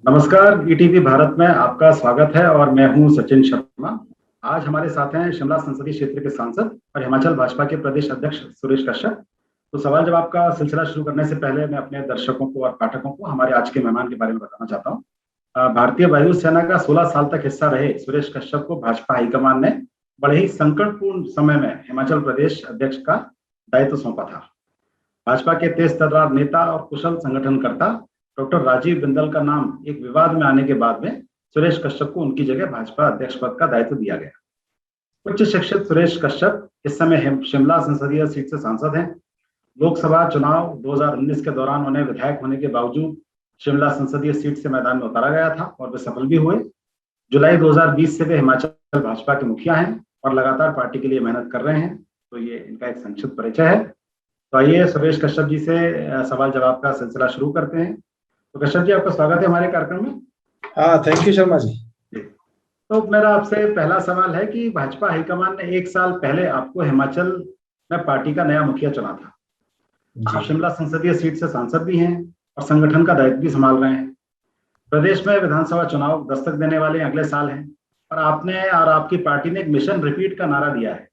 नमस्कार। ईटीवी भारत में आपका स्वागत है और मैं हूं सचिन शर्मा। आज हमारे साथ हैं शिमला संसदीय क्षेत्र के सांसद और हिमाचल भाजपा के प्रदेश अध्यक्ष सुरेश कश्यप। तो सवाल जवाब का सिलसिला शुरू करने से पहले मैं अपने दर्शकों को और पाठकों को हमारे आज के मेहमान के बारे में बताना चाहता हूँ। भारतीय वायुसेना का 16 साल तक हिस्सा रहे सुरेश कश्यप को भाजपा हाईकमान ने बड़े ही संकटपूर्ण समय में हिमाचल प्रदेश अध्यक्ष का दायित्व सौंपा था। भाजपा के तेज तर्रार नेता और कुशल संगठनकर्ता डॉक्टर राजीव बिंदल का नाम एक विवाद में आने के बाद में सुरेश कश्यप को उनकी जगह भाजपा अध्यक्ष पद का दायित्व दिया गया। उच्च शिक्षित सुरेश कश्यप इस समय शिमला संसदीय सीट से सांसद हैं। लोकसभा चुनाव 2019 के दौरान उन्हें विधायक होने के बावजूद शिमला संसदीय सीट से मैदान में उतारा गया था और वे सफल भी हुए। जुलाई 2020 से वे हिमाचल भाजपा के मुखिया हैं और लगातार पार्टी के लिए मेहनत कर रहे हैं। तो ये इनका एक संक्षिप्त परिचय है। तो आइए सुरेश कश्यप जी से सवाल जवाब का सिलसिला शुरू करते हैं। तो कश्यप जी, आपका स्वागत है हमारे कार्यक्रम में। हाँ, थैंक यू शर्मा जी। तो मेरा आपसे पहला सवाल है कि भाजपा हाईकमान ने 1 साल पहले आपको हिमाचल में पार्टी का नया मुखिया चुना था। आप शिमला संसदीय सीट से सांसद भी हैं और संगठन का दायित्व भी संभाल रहे हैं। प्रदेश में विधानसभा चुनाव दस्तक देने वाले अगले साल हैं और आपने और आपकी पार्टी ने एक मिशन रिपीट का नारा दिया है।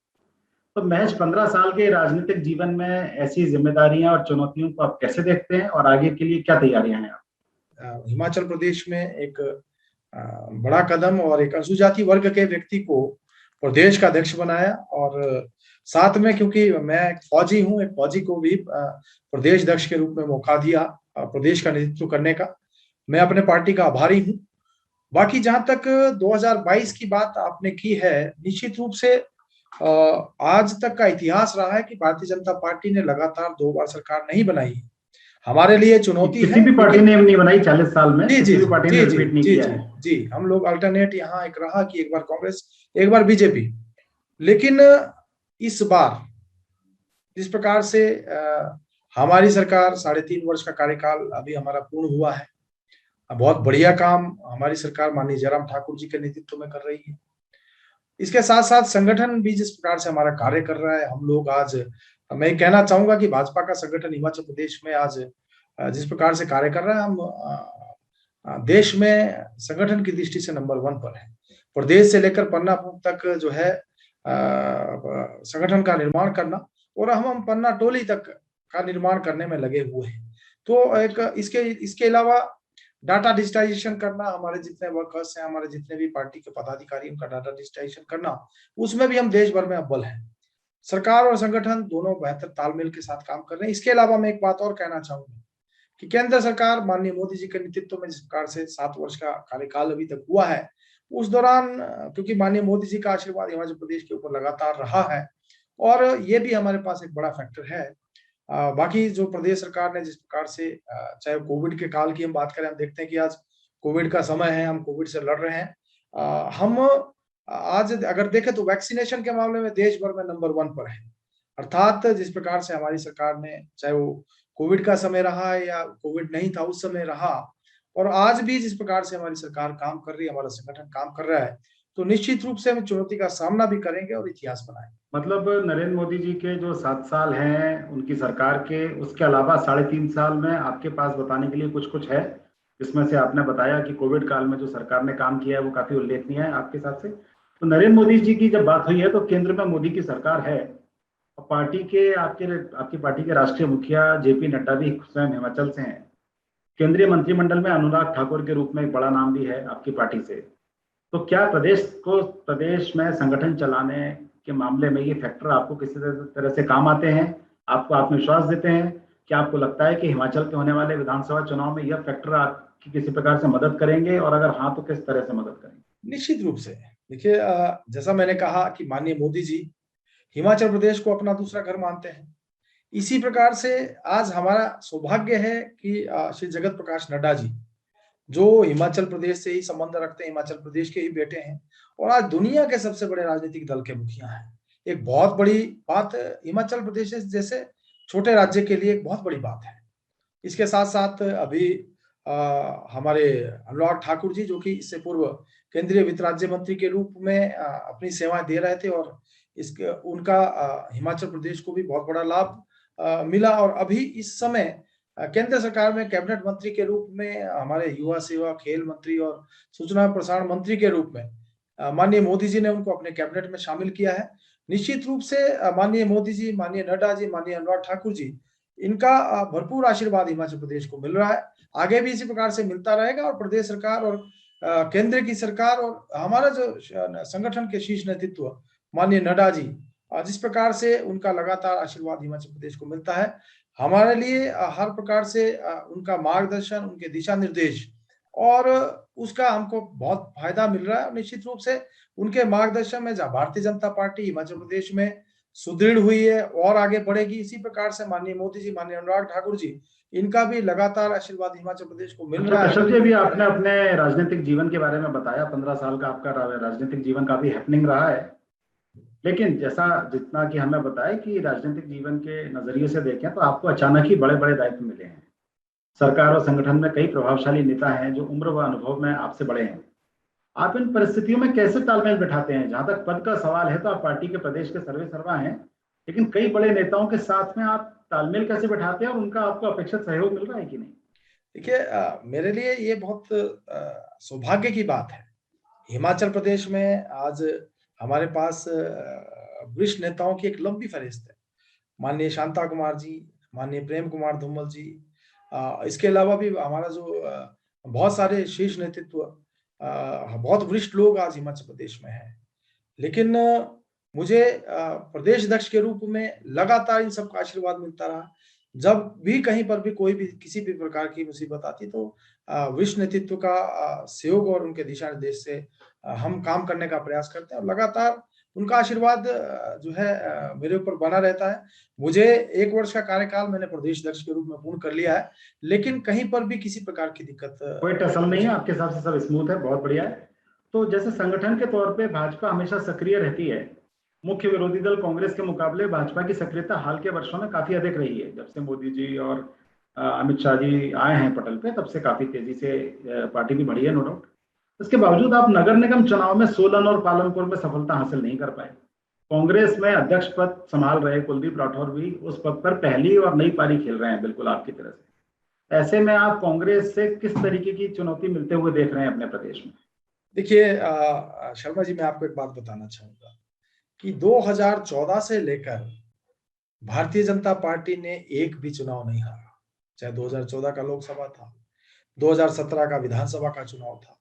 तो महज 15 साल के राजनीतिक जीवन में ऐसी जिम्मेदारियां और चुनौतियों को आप कैसे देखते हैं और आगे के लिए क्या तैयारियां हैं आप? हिमाचल प्रदेश में एक बड़ा कदम और एक अनुसूचित वर्ग के व्यक्ति को प्रदेश का अध्यक्ष बनाया और साथ में, क्योंकि मैं एक फौजी हूं, एक फौजी को भी प्रदेश अध्यक्ष के रूप में मौका दिया प्रदेश का नेतृत्व करने का। मैं अपने पार्टी का आभारी हूं। बाकी जहां तक 2022 की बात आपने की है, निश्चित रूप से आज तक का इतिहास रहा है कि भारतीय जनता पार्टी ने लगातार 2 बार सरकार नहीं बनाई। हमारे लिए चुनौती किसी है, भी पार्टी ने नहीं बनाई 40 साल में। जी जी किसी भी पार्टी जी ने जी रिपीट नहीं जी किया जी है। जी हम लोग अल्टरनेट यहाँ एक रहा कि एक बार कांग्रेस, एक बार बीजेपी। लेकिन इस बार जिस प्रकार से हमारी सरकार 3.5 वर्ष का कार्यकाल अभी हमारा पूर्ण हुआ है, बहुत बढ़िया काम हमारी सरकार माननीय जयराम ठाकुर जी के नेतृत्व में कर रही है। इसके साथ साथ संगठन भी जिस प्रकार से हमारा कार्य कर रहा है, हम लोग आज, मैं कहना चाहूंगा कि भाजपा का संगठन हिमाचल प्रदेश में आज जिस प्रकार से कार्य कर रहा है, हम देश में संगठन की दृष्टि से नंबर 1 पर है। प्रदेश से लेकर पन्ना तक जो है संगठन का निर्माण करना, और हम पन्ना टोली तक का निर्माण करने में लगे हुए हैं। तो एक इसके अलावा डाटा डिजिटाइजेशन करना, हमारे जितने वर्कर्स हैं, हमारे जितने भी पार्टी के पदाधिकारी, उनका डाटा डिजिटाइजेशन करना, उसमें भी हम देश भर में अव्वल हैं। सरकार और संगठन दोनों बेहतर तालमेल के साथ काम कर रहे हैं। इसके अलावा मैं एक बात और कहना चाहूंगा कि केंद्र सरकार माननीय मोदी जी के नेतृत्व में जिस प्रकार से 7 वर्ष का कार्यकाल अभी तक हुआ है, उस दौरान क्योंकि माननीय मोदी जी का आशीर्वाद हिमाचल प्रदेश के ऊपर लगातार रहा है, और ये भी हमारे पास एक बड़ा फैक्टर है। बाकी जो प्रदेश सरकार ने जिस प्रकार से, चाहे कोविड के काल की हम बात करें, हम देखते हैं कि आज कोविड का समय है, हम कोविड से लड़ रहे हैं। हम आज अगर देखें तो वैक्सीनेशन के मामले में देश भर में नंबर 1 पर है। अर्थात जिस प्रकार से हमारी सरकार ने, चाहे वो कोविड का समय रहा है या कोविड नहीं था उस समय रहा, और आज भी जिस प्रकार से हमारी सरकार काम कर रही है, हमारा संगठन काम कर रहा है, तो निश्चित रूप से हम चुनौती का सामना भी करेंगे और इतिहास बनाएंगे। मतलब नरेंद्र मोदी जी के जो 7 साल हैं उनकी सरकार के, उसके अलावा 3.5 साल में आपके पास बताने के लिए कुछ कुछ है, जिसमें से आपने बताया कि कोविड काल में जो सरकार ने काम किया है वो काफी उल्लेखनीय है आपके हिसाब से। तो नरेंद्र मोदी जी की जब बात हुई है तो केंद्र में मोदी की सरकार है और पार्टी के आपकी पार्टी के राष्ट्रीय मुखिया जेपी नड्डा भी स्वयं हिमाचल से हैं। केंद्रीय मंत्रिमंडल में अनुराग ठाकुर के रूप में एक बड़ा नाम भी है आपकी पार्टी से। तो क्या प्रदेश में संगठन चलाने के मामले में ये फैक्टर आपको किसी तरह से काम आते हैं, आपको आत्मविश्वास देते हैं? क्या आपको लगता है कि हिमाचल के होने वाले विधानसभा चुनाव में यह फैक्टर आपकी किसी प्रकार से मदद करेंगे, और अगर हाँ तो किस तरह से मदद करेंगे? निश्चित रूप से देखिए, जैसा मैंने कहा कि माननीय मोदी जी हिमाचल प्रदेश को अपना दूसरा घर मानते हैं, इसी प्रकार से आज हमारा सौभाग्य है कि श्री जगत प्रकाश नड्डा जी, जो हिमाचल प्रदेश से ही संबंध रखते हैं, हिमाचल प्रदेश के ही बेटे हैं, और आज दुनिया के सबसे बड़े राजनीतिक दल के मुखिया हैं। एक बहुत बड़ी बात, हिमाचल प्रदेश जैसे छोटे राज्य के लिए एक बहुत बड़ी बात है। इसके साथ साथ अभी हमारे अनुराग ठाकुर जी, जो कि इससे पूर्व केंद्रीय वित्त राज्य मंत्री के रूप में अपनी सेवाएं दे रहे थे, और इसके उनका हिमाचल प्रदेश को भी बहुत बड़ा लाभ मिला, और अभी इस समय केंद्र सरकार में कैबिनेट मंत्री के रूप में, हमारे युवा सेवा खेल मंत्री और सूचना और प्रसारण मंत्री के रूप में माननीय मोदी जी ने उनको अपने कैबिनेट में शामिल किया है। निश्चित रूप से माननीय मोदी जी, माननीय नड्डा जी, माननीय अनुराग ठाकुर जी, इनका भरपूर आशीर्वाद हिमाचल प्रदेश को मिल रहा है। आगे भी इसी प्रकार से मिलता रहेगा और प्रदेश सरकार और केंद्र की सरकार और हमारा जो संगठन के शीर्ष नेतृत्व माननीय नड्डा जी, जिस प्रकार से उनका लगातार आशीर्वाद हिमाचल प्रदेश को मिलता है, हमारे लिए हर प्रकार से उनका मार्गदर्शन, उनके दिशा निर्देश और उसका हमको बहुत फायदा मिल रहा है। निश्चित रूप से उनके मार्गदर्शन में जहाँ भारतीय जनता पार्टी हिमाचल प्रदेश में सुदृढ़ हुई है और आगे बढ़ेगी, इसी प्रकार से माननीय मोदी जी, माननीय अनुराग ठाकुर जी, इनका भी लगातार आशीर्वाद हिमाचल प्रदेश को मिल रहा है। कश्यप जी, अभी आपने अपने राजनीतिक जीवन के बारे में बताया, 15 साल का आपका राजनीतिक जीवन काफी हैपनिंग रहा है, लेकिन जैसा जितना कि हमें बताया कि राजनीतिक जीवन के नजरिए से देखें तो आपको अचानक ही बड़े बड़े दायित्व मिले हैं। सरकार और संगठन में कई प्रभावशाली नेता हैं जो उम्र व अनुभव में आपसे बड़े हैं। आप इन परिस्थितियों में कैसे तालमेल बिठाते हैं? जहां तक पद का सवाल है तो आप पार्टी के प्रदेश के सर्वे सर्वा हैं, लेकिन कई बड़े नेताओं के साथ में आप तालमेल कैसे बिठाते हैं और उनका आपको अपेक्षित सहयोग मिल रहा है कि नहीं? देखिए, मेरे लिए ये बहुत सौभाग्य की बात है। हिमाचल प्रदेश में आज हमारे पास वरिष्ठ नेताओं की एक लंबी फहरिस्त है। माननीय शांता कुमार जी, माननीय प्रेम कुमार धूमल जी, इसके अलावा भी हमारा जो बहुत सारे शीर्ष नेतृत्व, बहुत वरिष्ठ लोग आज हिमाचल प्रदेश में हैं। लेकिन मुझे प्रदेश अध्यक्ष के रूप में लगातार इन सबका आशीर्वाद मिलता रहा। जब भी कहीं पर भी कोई भी किसी भी प्रकार की मुसीबत आती तो वरिष्ठ नेतृत्व का सहयोग और उनके दिशा निर्देश से हम काम करने का प्रयास करते हैं और लगातार उनका आशीर्वाद जो है मेरे ऊपर बना रहता है। मुझे 1 वर्ष का कार्यकाल मैंने प्रदेश अध्यक्ष के रूप में पूर्ण कर लिया है, लेकिन कहीं पर भी किसी प्रकार की दिक्कत कोई टसल नहीं है, आपके हिसाब से सब स्मूथ है, बहुत बढ़िया है। तो जैसे संगठन के तौर पे भाजपा हमेशा सक्रिय रहती है, मुख्य विरोधी दल कांग्रेस के मुकाबले भाजपा की सक्रियता हाल के वर्षों में काफी अधिक रही है। जब से मोदी जी और अमित शाह जी आए हैं पटल पे, तब से काफी तेजी से पार्टी भी बढ़ी है, नो डाउट। इसके बावजूद आप नगर निगम चुनाव में सोलन और पालमपुर में सफलता हासिल नहीं कर पाए। कांग्रेस में अध्यक्ष पद संभाल रहे कुलदीप राठौर भी उस पद पर पहली और नई पारी खेल रहे हैं, बिल्कुल आपकी तरह से। ऐसे में आप कांग्रेस से किस तरीके की चुनौती मिलते हुए देख रहे हैं अपने प्रदेश में? देखिए शर्मा जी, मैं आपको एक बात बताना चाहूंगा कि 2014 से लेकर भारतीय जनता पार्टी ने एक भी चुनाव नहीं हारा। चाहे 2014 का लोकसभा था, 2017 का विधानसभा का चुनाव था,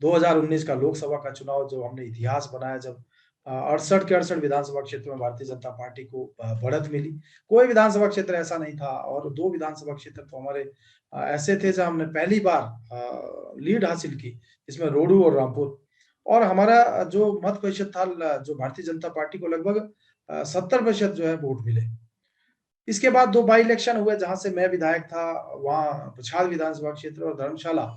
2019 का लोकसभा का चुनाव जो हमने इतिहास बनाया, जब 68 के 68 विधानसभा क्षेत्र में भारतीय जनता पार्टी को बढ़त मिली। कोई विधानसभा क्षेत्र ऐसा नहीं था और 2 विधानसभा क्षेत्र तो हमारे ऐसे थे जहां हमने पहली बार लीड हासिल की, जिसमें रोहडू और रामपुर। और हमारा जो मत प्रतिशत था, जो भारतीय जनता पार्टी को लगभग 70% जो है वोट मिले। इसके बाद 2 बाई इलेक्शन हुए जहां से मैं विधायक था, वहां पछाड़ विधानसभा क्षेत्र और धर्मशाला,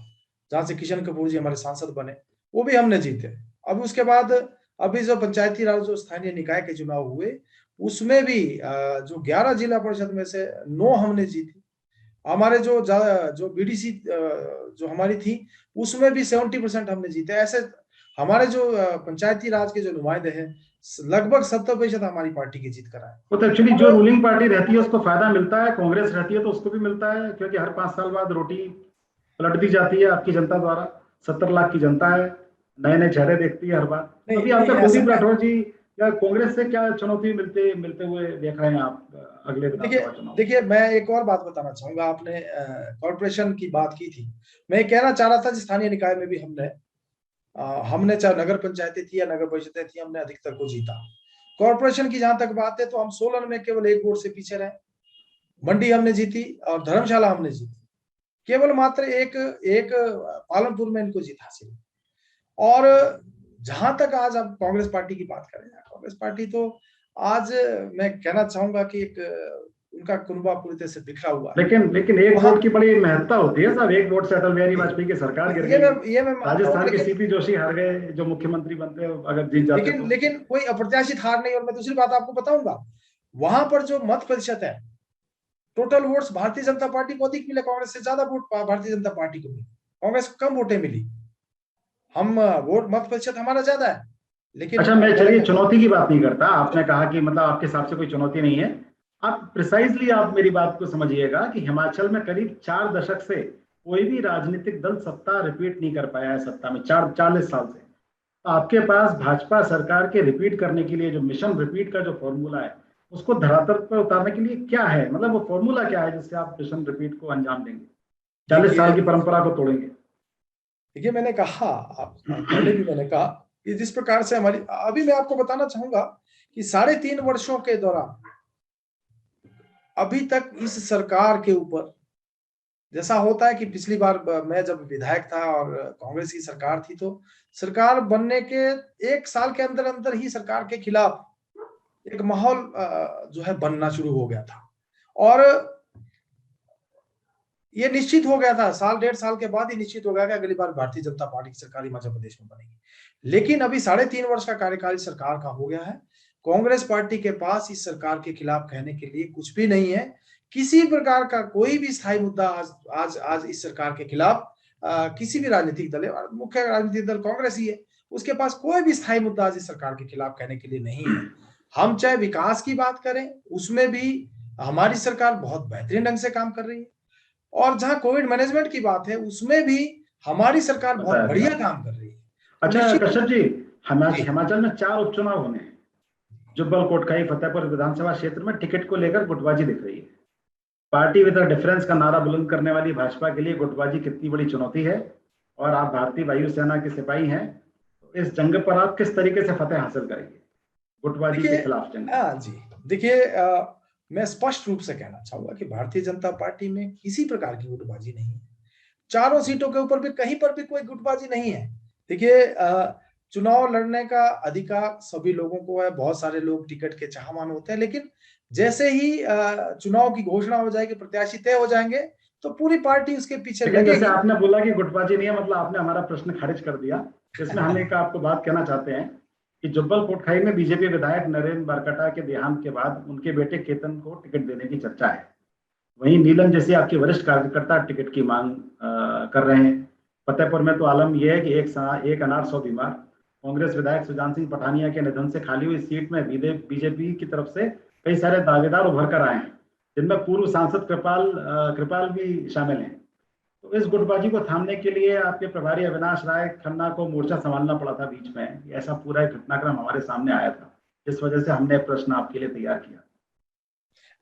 जहां से किशन कपूर जी हमारे सांसद बने, वो भी हमने जीते। अब उसके बाद अभी जो पंचायती राज जो स्थानीय निकाय के चुनाव हुए, उसमें भी जो 11 जिला परिषद में से 9 हमने जीती। हमारे जो बीडीसी जो हमारी थी, उसमें भी 70% हमने जीते। ऐसे हमारे जो पंचायती राज के जो नुमाइंदे हैं, लगभग 70% हमारी पार्टी की जीत कराए। वो तो एक्चुअली जो रूलिंग पार्टी रहती है उसको फायदा मिलता है, कांग्रेस रहती है तो उसको भी मिलता है, क्योंकि हर 5 साल बाद रोटी पलट दी जाती है आपकी जनता द्वारा। 70 लाख की जनता है, नए नए चेहरे देखती है हर बार। अभी आपका कुलदीप राठौर जी या कांग्रेस से क्या चुनौती मिलते हुए देख रहे हैं आप अगले विधानसभा चुनाव? देखिए, मैं एक और बात बताना चाहूंगा। आपने कॉर्पोरेशन की बात की थी, मैं कहना चाह रहा था स्थानीय निकाय में भी हमने चाहे नगर पंचायतें थी या नगर परिषदें थी, हमने अधिकतर को जीता। कॉर्पोरेशन की जहां तक बात है तो हम सोलन में केवल 1 वोट से पीछे रहे। मंडी हमने जीती और धर्मशाला हमने जीती। केवल मात्र एक पालमपुर में इनको जीत हासिल। और जहां तक आज हम कांग्रेस पार्टी की बात करें, कांग्रेस पार्टी तो आज मैं कहना चाहूंगा कि उनका कुनबा पूरी तरह से बिखरा हुआ है। लेकिन एक वोट की बड़ी महत्ता होती है साहब। 1 वोट से अटल बिहारी वाजपेयी की सरकार गिर गई, राजस्थान के सीपी जोशी हार गए, जो मुख्यमंत्री बनते हैं अगर जीत जाते। लेकिन कोई अप्रत्याशित हार नहीं। और मैं दूसरी बात आपको बताऊंगा, वहां पर जो मत प्रतिशत है, total votes Bharatiya Janata party को अधिक मिले, कांग्रेस से ज्यादा वोट भारतीय जनता पार्टी को मिले, कांग्रेस को कम वोटें मिली। हम वोट मत प्रतिशत हमारा ज्यादा है, लेकिन अच्छा, मैं चलिए चुनौती की बात नहीं करता। आपने कहा कि मतलब आपके हिसाब से कोई चुनौती नहीं है, आप प्रिसाइजली आप मेरी बात को समझिएगा कि हिमाचल में करीब 4 दशक से कोई भी राजनीतिक दल सत्ता रिपीट नहीं कर पाया है सत्ता में, 40 साल से। तो आपके पास भाजपा सरकार के रिपीट करने के लिए जो मिशन रिपीट का जो फॉर्मूला है, उसको धरातल पर उतारने के लिए क्या है, मतलब वो फॉर्मूला क्या है जिससे आप मिशन रिपीट को अंजाम देंगे, 40 साल देखिए की परंपरा को तोड़ेंगे? देखिए मैंने कहा, आप पहले भी मैंने कहा कि जिस प्रकार से हमारी, अभी मैं आपको बताना चाहूंगा कि 3.5 वर्षों के दौरान अभी तक इस सरकार के ऊपर, जैसा होता है कि पिछली बार मैं जब विधायक था और कांग्रेस की सरकार थी, तो सरकार बनने के 1 साल के अंदर अंदर ही सरकार के खिलाफ एक माहौल जो है बनना शुरू हो गया था। और ये निश्चित हो गया था, साल 1.5 साल के बाद ही निश्चित हो गया कि अगली बार भारतीय जनता पार्टी की सरकार हिमाचल प्रदेश में बनेगी। लेकिन अभी 3.5 वर्ष का कार्यकाल सरकार का हो गया है। कांग्रेस पार्टी के पास इस सरकार के खिलाफ कहने के लिए कुछ भी नहीं है। किसी प्रकार का कोई भी स्थायी मुद्दा आज इस सरकार के खिलाफ किसी भी राजनीतिक दल है, मुख्य राजनीतिक दल कांग्रेस ही है, उसके पास कोई भी स्थायी मुद्दा आज इस सरकार के खिलाफ कहने के लिए नहीं है। हम चाहे विकास की बात करें, उसमें भी हमारी सरकार बहुत बेहतरीन ढंग से काम कर रही है। और जहां कोविड मैनेजमेंट की बात है, उसमें भी हमारी सरकार बहुत बताया बढ़िया था। काम कर रही है। तो अच्छा निश्चित कश्यप जी, जी हिमाचल में 4 उपचुनाव होने हैं। जुब्बल कोटखाई फतेहपुर विधानसभा क्षेत्र में टिकट को लेकर गुटबाजी दिख रही है। पार्टी विद डिफरेंस का नारा बुलंद करने वाली भाजपा के लिए गुटबाजी कितनी बड़ी चुनौती है, और आप भारतीय वायुसेना के सिपाही हैं, तो इस जंग पर आप किस तरीके से फतेह हासिल करेंगे, गुटबाजी देखिए, के खिलाफ जंग? हाँ जी, देखिए मैं स्पष्ट रूप से कहना चाहूंगा कि भारतीय जनता पार्टी में किसी प्रकार की गुटबाजी नहीं है। चारों सीटों के ऊपर भी कहीं पर भी कोई गुटबाजी नहीं है। देखिए, चुनाव लड़ने का अधिकार सभी लोगों को है, बहुत सारे लोग टिकट के चाहवान होते हैं, लेकिन जैसे ही चुनाव की घोषणा हो जाएगी, प्रत्याशी तय हो जाएंगे, तो पूरी पार्टी उसके पीछे लेकिन जैसे लगेगी। आपने बोला कि गुटबाजी नहीं है, मतलब आपने हमारा प्रश्न खारिज कर दिया। इसमें हम एक आपको बात कहना चाहते हैं कि जुब्बल कोटखाई में बीजेपी विधायक नरेंद्र बरकटा के देहांत के बाद उनके बेटे केतन को टिकट देने की चर्चा है। वहीं नीलम जैसे आपके वरिष्ठ कार्यकर्ता टिकट की मांग कर रहे हैं। फतेहपुर में तो आलम यह है कि एक अनार 100 बीमार। कांग्रेस विधायक सुजान सिंह पठानिया के निधन से खाली हुई सीट में बीजेपी की तरफ से कई सारे दावेदार उभर कर आए हैं, जिनमें पूर्व सांसद कृपाल भी शामिल हैं। तो इस गुटबाजी को थामने के लिए आपके प्रभारी अविनाश राय खन्ना को मोर्चा संभालना पड़ा था बीच में। ऐसा पूरा एक घटनाक्रम हमारे सामने आया था, जिस वजह से हमने प्रश्न आपके लिए तैयार किया।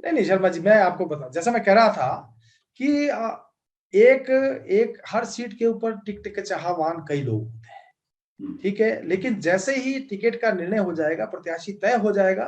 नहीं नहीं शर्मा जी, मैं आपको बता, जैसा मैं कह रहा था कि एक एक हर सीट के ऊपर टिकट के चाहवान कई लोग होते हैं, ठीक है, लेकिन जैसे ही टिकट का निर्णय हो जाएगा, प्रत्याशी तय हो जाएगा,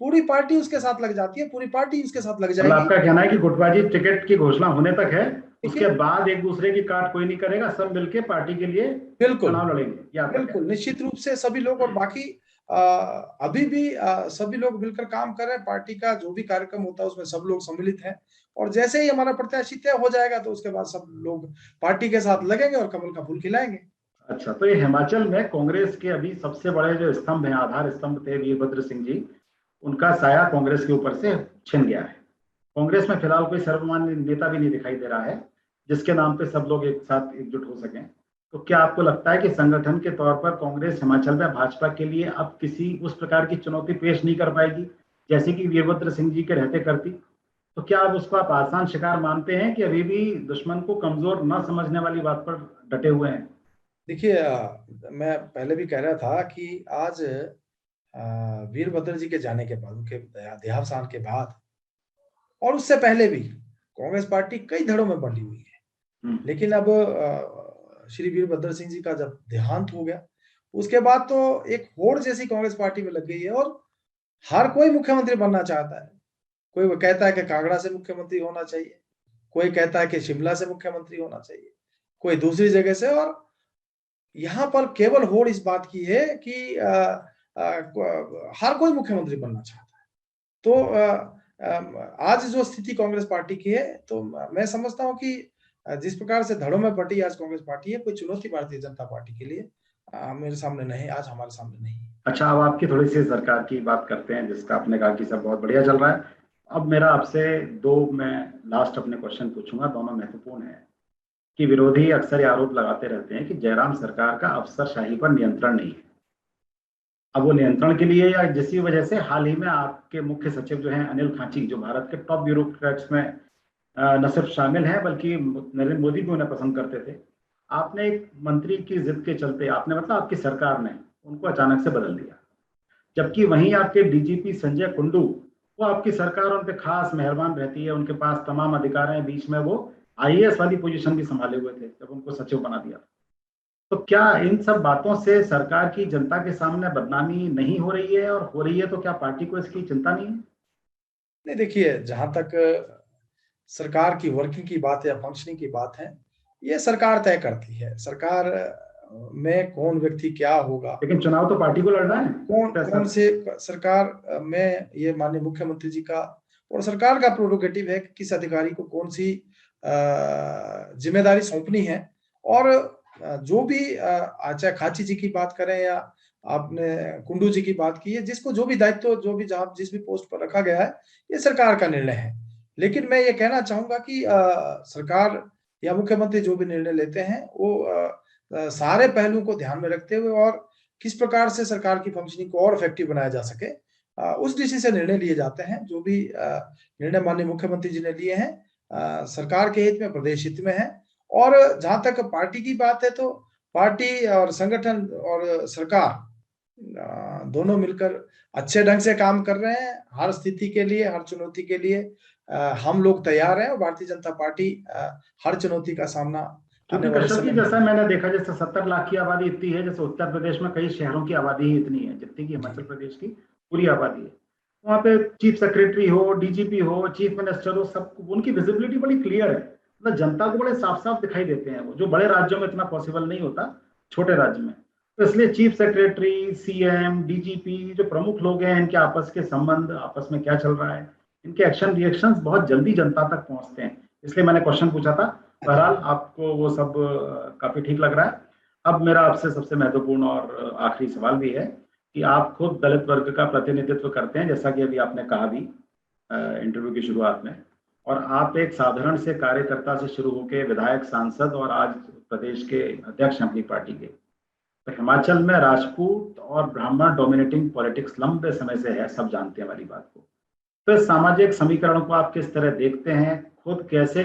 पूरी पार्टी उसके साथ लग जाती है, पूरी पार्टी उसके साथ लग मतलब जाएगी। आपका कहना है कि गुटबाजी टिकट की घोषणा होने तक है, उसके देखिए, बाद एक दूसरे की काट कोई नहीं करेगा, सब मिलके पार्टी के लिए बिल्कुल चुनाव लड़ेंगे, ये आपका बिल्कुल कहना निश्चित रूप से सभी लोग, और बाकी अभी भी सभी लोग मिलकर काम कर रहे हैं। पार्टी का जो भी कार्यक्रम होता है उसमें सब लोग सम्मिलित हैं, और जैसे ही हमारा प्रत्याशी तय हो जाएगा, तो उसके बाद सब लोग पार्टी के साथ लगेंगे और कमल का फूल खिलाएंगे। है? अच्छा, तो ये हिमाचल में कांग्रेस के अभी सबसे बड़े जो स्तंभ हैं, आधार स्तंभ थे वीरभद्र सिंह जी, उनका साया कांग्रेस के ऊपर से छिन गया है। कांग्रेस में फिलहाल कोई सर्वमान्य नेता भी नहीं दिखाई दे रहा है जिसके नाम पे सब लोग एक साथ एकजुट हो सकें। तो क्या आपको लगता है कि संगठन के तौर पर कांग्रेस हिमाचल में भाजपा के लिए अब किसी उस प्रकार की चुनौती पेश नहीं कर पाएगी जैसे कि वीरभद्र सिंह जी के रहते करती? तो क्या अब उसको आप आसान शिकार मानते हैं कि अभी भी दुश्मन को कमजोर न समझने वाली बात पर डटे हुए हैं? देखिए, मैं पहले भी कह रहा था कि आज वीरभद्र जी के जाने के बाद, उनके देहावसान के बाद, और उससे पहले भी कांग्रेस पार्टी कई धड़ों में बंटी हुई है। हम्म। लेकिन अब श्री वीरभद्र सिंह जी का जब देहांत हो गया, उसके बाद तो एक होड़ जैसी कांग्रेस पार्टी में लग गई है, और हर कोई मुख्यमंत्री बनना चाहता है। कोई वो कहता है कि कांगड़ा से मुख्यमंत्री होना चाहिए, कोई कहता है कि शिमला से मुख्यमंत्री होना चाहिए, कोई दूसरी जगह से। और यहाँ पर केवल होड़ इस बात की है कि हर कोई मुख्यमंत्री बनना चाहता है। तो आज जो स्थिति कांग्रेस पार्टी की है, तो मैं समझता हूँ कि जिस प्रकार से धड़ों में बटी आज कांग्रेस पार्टी है, कोई चुनौती भारतीय जनता पार्टी के लिए मेरे सामने नहीं, आज हमारे सामने नहीं है। अच्छा, अब आपकी थोड़ी सी सरकार की बात करते हैं, जिसका आपने कहा कि सब बहुत बढ़िया चल रहा है। अब मेरा आपसे दो, मैं लास्ट अपने क्वेश्चन पूछूंगा, दोनों महत्वपूर्ण है। कि विरोधी अक्सर ये आरोप लगाते रहते हैं कि जयराम सरकार का अफसरशाही पर नियंत्रण नहीं है। अब वो नियंत्रण के लिए या जिसकी वजह से हाल ही में आपके मुख्य सचिव जो हैं अनिल खाची, जो भारत के टॉप ब्यूरोक्रेट्स में न सिर्फ शामिल हैं बल्कि नरेंद्र मोदी भी उन्हें पसंद करते थे, आपने एक मंत्री की जिद के चलते आपने मतलब आपकी सरकार ने उनको अचानक से बदल दिया। जबकि वहीं आपके डीजीपी संजय कुंडू, वो आपकी सरकार उन पे खास मेहरबान रहती है, उनके पास तमाम अधिकार हैं, बीच में वो आईएएस वाली पोजीशन भी संभाले हुए थे जब उनको सचिव बना दिया। तो क्या इन सब बातों से सरकार की जनता के सामने बदनामी नहीं हो रही है, और हो रही है तो क्या पार्टी को इसकी चिंता नहीं है? नहीं, देखिए, जहां तक सरकार की वर्किंग की बात या फंक्शनिंग की बात है, ये सरकार तय करती है। सरकार में कौन व्यक्ति क्या होगा, लेकिन चुनाव तो पार्टी को लड़ना है। कौन तो ऐसा कौन से सरकार में, ये माननीय मुख्यमंत्री जी का और सरकार का प्रोरोगेटिव है कि किस अधिकारी को कौन सी जिम्मेदारी सौंपनी है। और जो भी चाहे खाची जी की बात करें या आपने कुंडू जी की बात की है, जिसको जो भी दायित्व, जो भी जहां जिस भी पोस्ट पर रखा गया है, ये सरकार का निर्णय है। लेकिन मैं ये कहना चाहूंगा कि सरकार या मुख्यमंत्री जो भी निर्णय लेते हैं, वो सारे पहलुओं को ध्यान में रखते हुए और किस प्रकार से सरकार की फंक्शनिंग को और इफेक्टिव बनाया जा सके, उस दृष्टि से निर्णय लिए जाते हैं। जो भी निर्णय माननीय मुख्यमंत्री जी ने लिए हैं, सरकार के हित में, प्रदेश हित में है। और जहां तक पार्टी की बात है, तो पार्टी और संगठन और सरकार दोनों मिलकर अच्छे ढंग से काम कर रहे हैं। हर स्थिति के लिए, हर चुनौती के लिए हम लोग तैयार हैं, और भारतीय जनता पार्टी हर चुनौती का सामना आने क्योंकि वाले कश्यप जी, समय में जैसा करेगी। मैंने देखा, जैसे 70 लाख की आबादी इतनी है, जैसे उत्तर प्रदेश में कई शहरों की आबादी ही इतनी है जितनी की हिमाचल जी, प्रदेश की पूरी आबादी है। वहाँ पे चीफ सेक्रेटरी हो, डीजीपी हो, चीफ मिनिस्टर हो, सब उनकी विजिबिलिटी बड़ी क्लियर है, मतलब जनता को बड़े साफ साफ दिखाई देते हैं, वो जो बड़े राज्यों में इतना पॉसिबल नहीं होता, छोटे राज्य में। तो इसलिए चीफ सेक्रेटरी, सीएम, डीजीपी, जो प्रमुख लोग हैं, इनके आपस के संबंध, आपस में क्या चल रहा है, इनके एक्शन रिएक्शंस बहुत जल्दी जनता तक पहुंचते हैं। इसलिए मैंने क्वेश्चन पूछा था। बहरहाल आपको वो सब काफी ठीक लग रहा है। अब मेरा आपसे सबसे महत्वपूर्ण और आखिरी सवाल भी है कि आप खुद दलित वर्ग का प्रतिनिधित्व करते हैं, जैसा कि अभी आपने कहा भी इंटरव्यू की शुरुआत में, और आप एक साधारण से कार्यकर्ता से शुरू होकर विधायक, सांसद और आज प्रदेश के अध्यक्ष हैं अपनी पार्टी के। तो हिमाचल में राजपूत और ब्राह्मण डोमिनेटिंग पॉलिटिक्स लंबे समय से है, सब जानते हैं हमारी बात को। तो इस सामाजिक समीकरण को आप किस तरह देखते हैं? खुद कैसे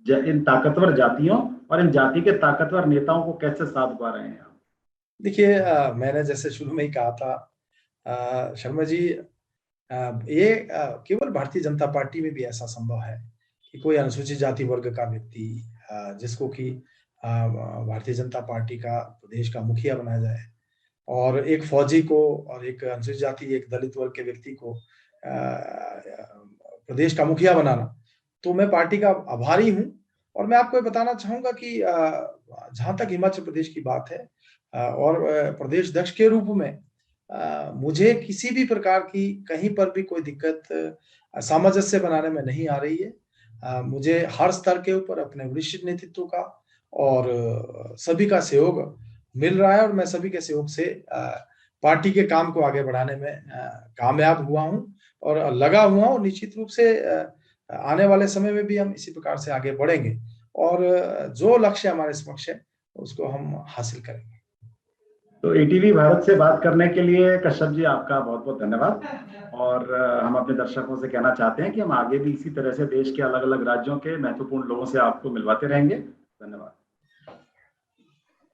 इन ताकतवर जातियों और इन जाति के ताकतवर नेताओं को कैसे साथ पा रहे हैं आप? देखिए, मैंने जैसे शुरू में ही कहा था, शर्मा जी, ये केवल भारतीय जनता पार्टी में भी ऐसा संभव है कि कोई अनुसूचित जाति वर्ग का व्यक्ति, जिसको कि भारतीय जनता पार्टी का प्रदेश का मुखिया बनाया जाए, और एक फौजी को और एक अनुसूचित जाति, एक दलित वर्ग के व्यक्ति को प्रदेश का मुखिया बनाना, तो मैं पार्टी का आभारी हूँ। और मैं आपको ये बताना चाहूंगा कि जहां तक हिमाचल प्रदेश की बात है, और प्रदेश अध्यक्ष के रूप में मुझे किसी भी प्रकार की कहीं पर भी कोई दिक्कत सामंजस्य बनाने में नहीं आ रही है। मुझे हर स्तर के ऊपर अपने वरिष्ठ नेतृत्व का और सभी का सहयोग मिल रहा है, और मैं सभी के सहयोग से पार्टी के काम को आगे बढ़ाने में कामयाब हुआ हूँ और लगा हुआ हूँ। निश्चित रूप से आने वाले समय में भी हम इसी प्रकार से आगे बढ़ेंगे, और जो लक्ष्य हमारे समक्ष है उसको हम हासिल करेंगे। तो एटीवी भारत से बात करने के लिए कश्यप जी आपका बहुत बहुत धन्यवाद। और हम अपने दर्शकों से कहना चाहते हैं कि हम आगे भी इसी तरह से देश के अलग अलग राज्यों के महत्वपूर्ण लोगों से आपको मिलवाते रहेंगे। धन्यवाद।